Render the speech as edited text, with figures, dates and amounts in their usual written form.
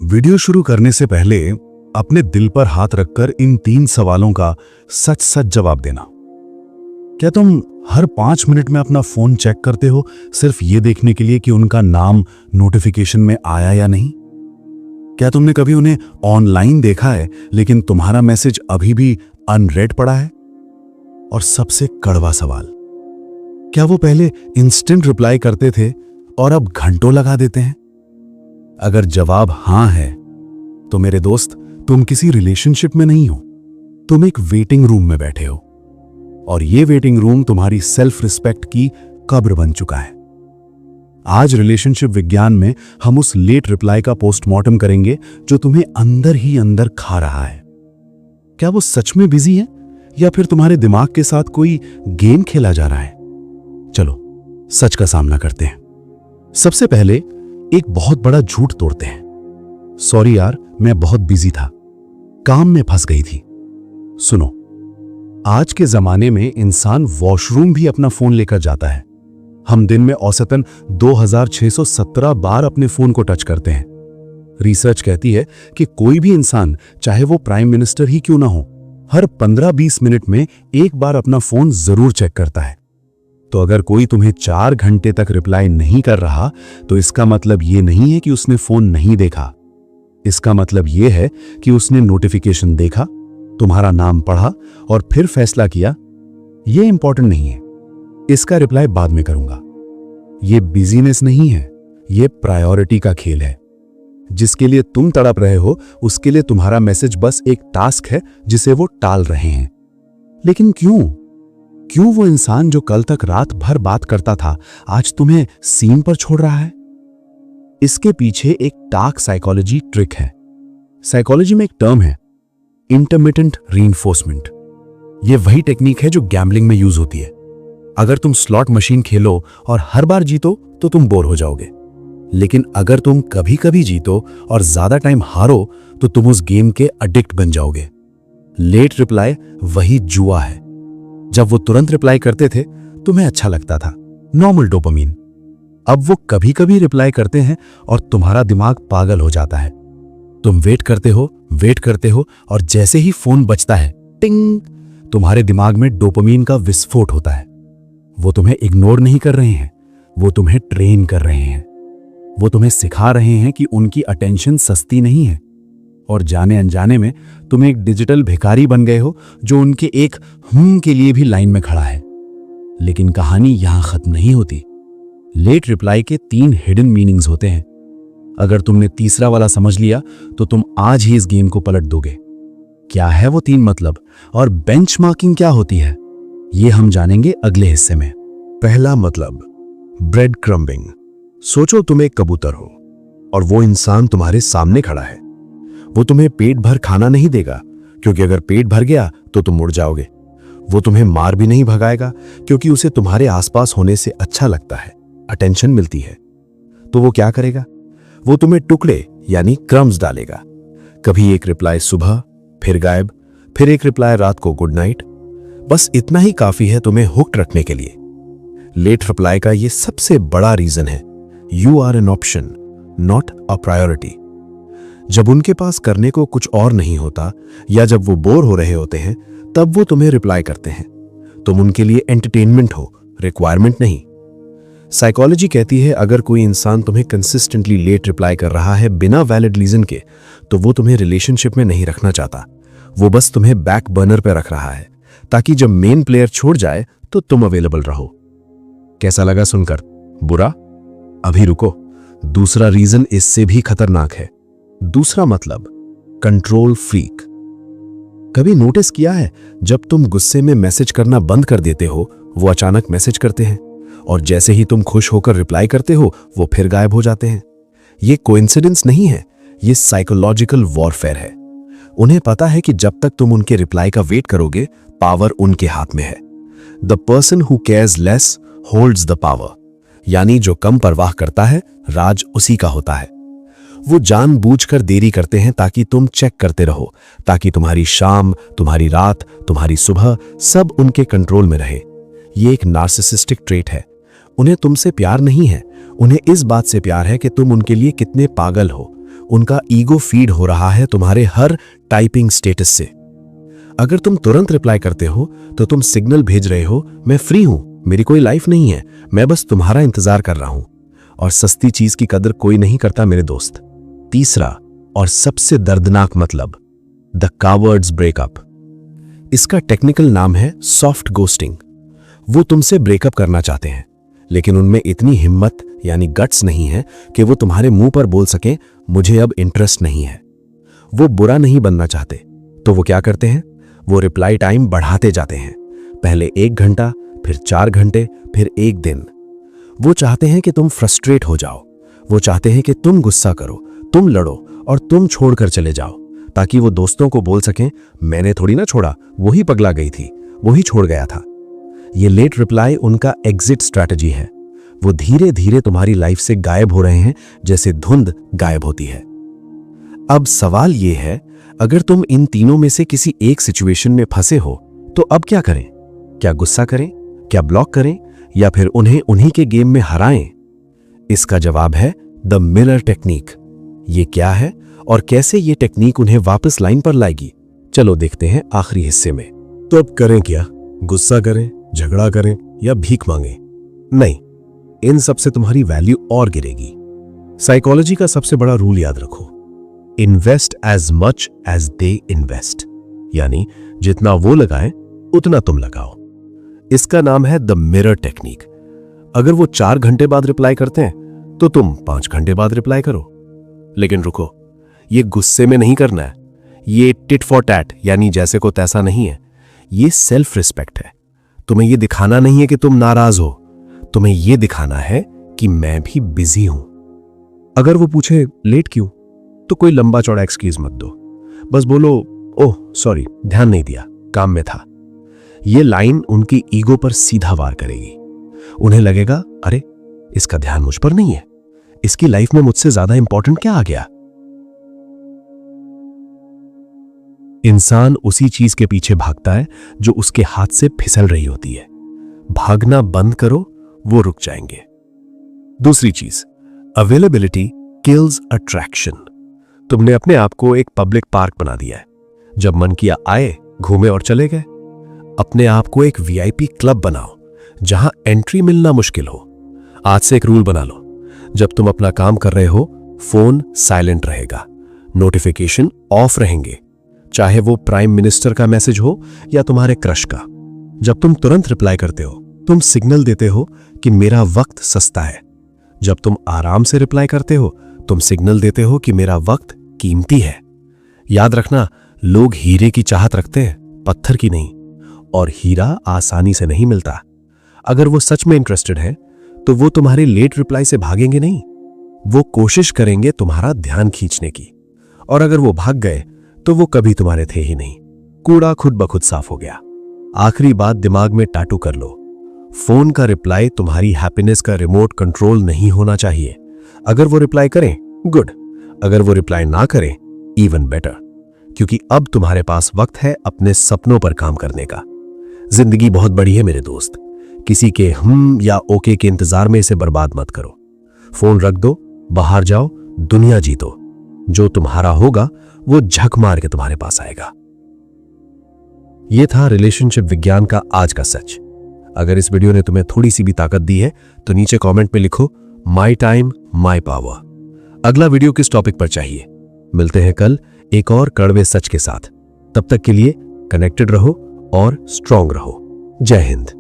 Video शुरू करने से पहले अपने दिल पर हाथ रखकर इन 3 सवालों का सच सच जवाब देना। क्या तुम हर 5 मिनट में अपना फोन चेक करते हो सिर्फ ये देखने के लिए कि उनका नाम नोटिफिकेशन में आया या नहीं? क्या तुमने कभी उन्हें ऑनलाइन देखा है लेकिन तुम्हारा मैसेज अभी भी अनरेड पड़ा है? और सबसे कड़वा सवाल, क्या वो पहले इंस्टेंट रिप्लाई करते थे और अब घंटों लगा देते हैं? अगर जवाब हां है तो मेरे दोस्त, तुम किसी रिलेशनशिप में नहीं हो, तुम एक वेटिंग रूम में बैठे हो। और ये वेटिंग रूम तुम्हारी सेल्फ रिस्पेक्ट की कब्र बन चुका है। आज रिलेशनशिप विज्ञान में हम उस लेट रिप्लाई का पोस्टमार्टम करेंगे जो तुम्हें अंदर ही अंदर खा रहा है। क्या वो सच में बिजी है या फिर तुम्हारे दिमाग के साथ कोई गेम खेला जा रहा है? चलो सच का सामना करते हैं। सबसे पहले एक बहुत बड़ा झूठ तोड़ते हैं। सॉरी यार, मैं बहुत बिजी था, काम में फंस गई थी। सुनो, आज के जमाने में इंसान वॉशरूम भी अपना फोन लेकर जाता है। हम दिन में औसतन 2617 बार अपने फोन को टच करते हैं। रिसर्च कहती है कि कोई भी इंसान, चाहे वो प्राइम मिनिस्टर ही क्यों ना हो, हर 15-20 मिनट में एक बार अपना फोन जरूर चेक करता है। तो अगर कोई तुम्हें 4 घंटे तक रिप्लाई नहीं कर रहा तो इसका मतलब यह नहीं है कि उसने फोन नहीं देखा। इसका मतलब यह है कि उसने नोटिफिकेशन देखा, तुम्हारा नाम पढ़ा और फिर फैसला किया यह इंपॉर्टेंट नहीं है, इसका रिप्लाई बाद में करूंगा। यह बिजीनेस नहीं है, यह प्रायोरिटी का खेल है। जिसके लिए तुम तड़प रहे हो उसके लिए तुम्हारा मैसेज बस एक टास्क है जिसे वो टाल रहे हैं। लेकिन क्यों वो इंसान जो कल तक रात भर बात करता था आज तुम्हें सीन पर छोड़ रहा है? इसके पीछे एक डार्क साइकोलॉजी ट्रिक है। साइकोलॉजी में एक टर्म है, इंटरमिटेंट रीइंफोर्समेंट। यह वही टेक्निक है जो गैम्बलिंग में यूज होती है। अगर तुम स्लॉट मशीन खेलो और हर बार जीतो तो तुम बोर हो जाओगे, लेकिन अगर तुम कभी कभी जीतो और ज्यादा टाइम हारो तो तुम उस गेम के एडिक्ट बन जाओगे। लेट रिप्लाई वही जुआ है। जब वो तुरंत रिप्लाई करते थे तुम्हें अच्छा लगता था, नॉर्मल डोपामीन। अब वो कभी कभी रिप्लाई करते हैं और तुम्हारा दिमाग पागल हो जाता है। तुम वेट करते हो और जैसे ही फोन बजता है, टिंग, तुम्हारे दिमाग में डोपामीन का विस्फोट होता है। वो तुम्हें इग्नोर नहीं कर रहे हैं, वो तुम्हें ट्रेन कर रहे हैं। वो तुम्हें सिखा रहे हैं कि उनकी अटेंशन सस्ती नहीं है। और जाने अनजाने में तुम एक डिजिटल भिखारी बन गए हो जो उनके एक के लिए भी लाइन में खड़ा है। लेकिन कहानी यहां खत्म नहीं होती। लेट रिप्लाई के 3 हिडन मीनिंग्स होते हैं। अगर तुमने तीसरा वाला समझ लिया तो तुम आज ही इस गेम को पलट दोगे। क्या है वो 3 मतलब और बेंचमार्किंग क्या होती है, ये हम जानेंगे अगले हिस्से में। पहला मतलब, ब्रेड क्रम्बिंग। सोचो तुम एक कबूतर हो और वो इंसान तुम्हारे सामने खड़ा है। वो तुम्हें पेट भर खाना नहीं देगा क्योंकि अगर पेट भर गया तो तुम उड़ जाओगे। वो तुम्हें मार भी नहीं भगाएगा क्योंकि उसे तुम्हारे आसपास होने से अच्छा लगता है, अटेंशन मिलती है। तो वो क्या करेगा? वो तुम्हें टुकड़े यानी क्रम्स डालेगा। कभी एक रिप्लाई सुबह, फिर गायब, फिर एक रिप्लाई रात को गुड नाइट। बस इतना ही काफी है तुम्हें हुक्ड रखने के लिए। लेट रिप्लाई का ये सबसे बड़ा रीजन है, you are an option not a priority. जब उनके पास करने को कुछ और नहीं होता या जब वो बोर हो रहे होते हैं तब वो तुम्हें रिप्लाई करते हैं। तुम उनके लिए एंटरटेनमेंट हो, रिक्वायरमेंट नहीं। साइकोलॉजी कहती है अगर कोई इंसान तुम्हें कंसिस्टेंटली लेट रिप्लाई कर रहा है बिना वैलिड रीजन के तो वो तुम्हें रिलेशनशिप में नहीं रखना चाहता। वो बस तुम्हें बैक बर्नर पर रख रहा है ताकि जब मेन प्लेयर छोड़ जाए तो तुम अवेलेबल रहो। कैसा लगा सुनकर? बुरा? अभी रुको, दूसरा रीजन इससे भी खतरनाक है। दूसरा मतलब, कंट्रोल फ्रीक। कभी नोटिस किया है जब तुम गुस्से में मैसेज करना बंद कर देते हो वो अचानक मैसेज करते हैं और जैसे ही तुम खुश होकर रिप्लाई करते हो वो फिर गायब हो जाते हैं। ये कोइंसिडेंस नहीं है, ये साइकोलॉजिकल वॉरफेयर है। उन्हें पता है कि जब तक तुम उनके रिप्लाई का वेट करोगे पावर उनके हाथ में है। The person who cares less holds the power, यानी जो कम परवाह करता है राज उसी का होता है। वो जानबूझकर देरी करते हैं ताकि तुम चेक करते रहो, ताकि तुम्हारी शाम, तुम्हारी रात, तुम्हारी सुबह सब उनके कंट्रोल में रहे। ये एक नार्सिसिस्टिक ट्रेट है। उन्हें तुमसे प्यार नहीं है, उन्हें इस बात से प्यार है कि तुम उनके लिए कितने पागल हो, उनका ईगो फीड हो रहा है तुम्हारे हर टाइपिंग स्टेटस से। अगर तुम तुरंत रिप्लाई करते हो तो तुम सिग्नल भेज रहे हो, मैं फ्री हूं, मेरी कोई लाइफ नहीं है, मैं बस तुम्हारा इंतजार कर रहा हूं। और सस्ती चीज की कदर कोई नहीं करता मेरे दोस्त। तीसरा और सबसे दर्दनाक मतलब, द कावर्ड्स ब्रेकअप। इसका टेक्निकल नाम है सॉफ्ट गोस्टिंग। वो तुमसे ब्रेकअप करना चाहते हैं, लेकिन उनमें इतनी हिम्मत यानी गट्स नहीं है कि वो तुम्हारे मुंह पर बोल सके मुझे अब इंटरेस्ट नहीं है। वो बुरा नहीं बनना चाहते, तो वो क्या करते हैं, वो रिप्लाई टाइम बढ़ाते जाते हैं। पहले 1 घंटा, फिर 4 घंटे, फिर 1 दिन। वो चाहते हैं कि तुम फ्रस्ट्रेट हो जाओ। वो चाहते हैं कि तुम गुस्सा करो, तुम लड़ो और तुम छोड़कर चले जाओ, ताकि वो दोस्तों को बोल सकें मैंने थोड़ी ना छोड़ा, वही पगला गई थी, वही छोड़ गया था। ये लेट रिप्लाई उनका एग्जिट स्ट्रैटेजी है। वो धीरे धीरे तुम्हारी लाइफ से गायब हो रहे हैं, जैसे धुंध गायब होती है। अब सवाल यह है, अगर तुम इन तीनों में से किसी एक सिचुएशन में फंसे हो तो अब क्या करें? क्या गुस्सा करें, क्या ब्लॉक करें, या फिर उन्हें उन्हीं के गेम में हराएं? इसका जवाब है द मिरर टेक्निक। ये क्या है और कैसे ये टेक्निक उन्हें वापस लाइन पर लाएगी, चलो देखते हैं आखिरी हिस्से में। तो अब करें क्या? गुस्सा करें, झगड़ा करें या भीख मांगे? नहीं, इन सब से तुम्हारी वैल्यू और गिरेगी। साइकोलॉजी का सबसे बड़ा रूल याद रखो, invest as much as they invest, यानी जितना वो लगाएं उतना तुम लगाओ। इसका नाम है द मिरर टेक्निक। अगर वो 4 घंटे बाद रिप्लाई करते हैं तो तुम 5 घंटे बाद रिप्लाई करो। लेकिन रुको, ये गुस्से में नहीं करना है, ये टिट फॉर टैट यानी जैसे को तैसा नहीं है। ये सेल्फ रिस्पेक्ट है। तुम्हें ये दिखाना नहीं है कि तुम नाराज हो, तुम्हें ये दिखाना है कि मैं भी बिजी हूं। अगर वो पूछे लेट क्यों, तो कोई लंबा चौड़ा एक्सक्यूज मत दो, बस बोलो ओह सॉरी, ध्यान नहीं दिया, काम में था। ये लाइन उनकी ईगो पर सीधा वार करेगी। उन्हें लगेगा अरे इसका ध्यान मुझ पर नहीं है, इसकी लाइफ में मुझसे ज्यादा इंपॉर्टेंट क्या आ गया। इंसान उसी चीज के पीछे भागता है जो उसके हाथ से फिसल रही होती है। भागना बंद करो, वो रुक जाएंगे। दूसरी चीज, अवेलेबिलिटी किल्स अट्रैक्शन। तुमने अपने आप को एक पब्लिक पार्क बना दिया है। जब मन किया आए, घूमे और चले गए। अपने आप को एक वीआईपी क्लब बनाओ जहां एंट्री मिलना मुश्किल हो। आज से एक रूल बना लो, जब तुम अपना काम कर रहे हो फोन साइलेंट रहेगा, नोटिफिकेशन ऑफ रहेंगे, चाहे वो प्राइम मिनिस्टर का मैसेज हो या तुम्हारे क्रश का। जब तुम तुरंत रिप्लाई करते हो, तुम सिग्नल देते हो कि मेरा वक्त सस्ता है। जब तुम आराम से रिप्लाई करते हो, तुम सिग्नल देते हो कि मेरा वक्त कीमती है। याद रखना, लोग हीरे की चाहत रखते हैं, पत्थर की नहीं। और हीरा आसानी से नहीं मिलता। अगर वो सच में इंटरेस्टेड है तो वो तुम्हारे लेट रिप्लाई से भागेंगे नहीं, वो कोशिश करेंगे तुम्हारा ध्यान खींचने की। और अगर वो भाग गए तो वो कभी तुम्हारे थे ही नहीं। कूड़ा खुद ब खुद साफ हो गया। आखिरी बात दिमाग में टाटू कर लो, फोन का रिप्लाई तुम्हारी हैप्पीनेस का रिमोट कंट्रोल नहीं होना चाहिए। अगर वो रिप्लाई करें, गुड। अगर वो रिप्लाई ना करें, इवन बेटर, क्योंकि अब तुम्हारे पास वक्त है अपने सपनों पर काम करने का। जिंदगी बहुत बड़ी है मेरे दोस्त, किसी के या ओके के इंतजार में इसे बर्बाद मत करो। फोन रख दो, बाहर जाओ, दुनिया जीतो। जो तुम्हारा होगा वो झक मार के तुम्हारे पास आएगा। यह था रिलेशनशिप विज्ञान का आज का सच। अगर इस वीडियो ने तुम्हें थोड़ी सी भी ताकत दी है तो नीचे कमेंट में लिखो माई टाइम माई पावर। अगला वीडियो किस टॉपिक पर चाहिए? मिलते हैं कल एक और कड़वे सच के साथ। तब तक के लिए कनेक्टेड रहो और स्ट्रांग रहो। जय हिंद।